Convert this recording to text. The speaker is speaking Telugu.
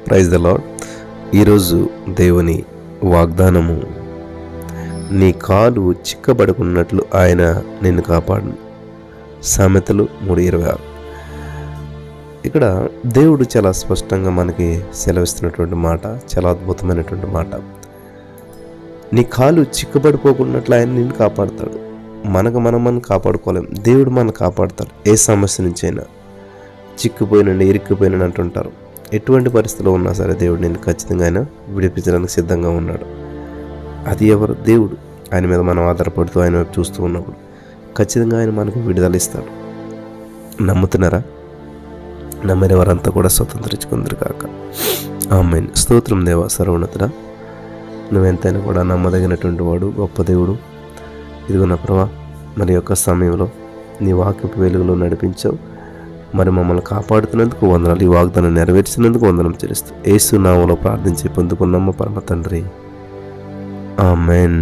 Praise the lord. ఈరోజు దేవుని వాగ్దానము, నీ కాలు చిక్కబడుకున్నట్లు ఆయన నిన్ను కాపాడును. సామెతలు 3:26. ఇక్కడ దేవుడు చాలా స్పష్టంగా మనకి సెలవిస్తున్నటువంటి మాట, చాలా అద్భుతమైనటువంటి మాట. నీ కాలు చిక్కబడిపోకున్నట్లు ఆయన నిన్ను కాపాడుతాడు. మనం కాపాడుకోలేం, దేవుడు మనల్ని కాపాడుతాడు. ఏ సమస్య నుంచైనా చిక్కుపోయినండి, ఇరుక్కుపోయినండి అంటుంటారు. ఎటువంటి పరిస్థితిలో ఉన్నా సరే దేవుడు నిన్ను ఖచ్చితంగా ఆయన విడిపించడానికి సిద్ధంగా ఉన్నాడు. అది ఎవరు? దేవుడు. ఆయన మీద మనం ఆధారపడుతూ ఆయన వైపు చూస్తూ ఉన్నప్పుడు ఖచ్చితంగా ఆయన మనకు విడుదల ఇస్తాడు. నమ్ముతున్నారా? నమ్మిన వారంతా కూడా స్వతంత్రించుకుందరు కాక. ఆమేన్. స్తోత్రం దేవా, సర్వోన్నతుడా, నువ్వెంతైనా కూడా నమ్మదగినటువంటి వాడు, గొప్ప దేవుడు. ఇదిగో నా ప్రభా, మరి యొక్క సమయంలో నీ వాక్యపు వెలుగులో నడిపించావు. మరి మమ్మల్ని కాపాడుతున్నందుకు వందనాలు. ఈ వాగ్దానం నెరవేర్చినందుకు వందనం చెల్లిస్తూ యేసు నామములో ప్రార్థించి పొందుకున్నాము పరమ తండ్రి. ఆమేన్.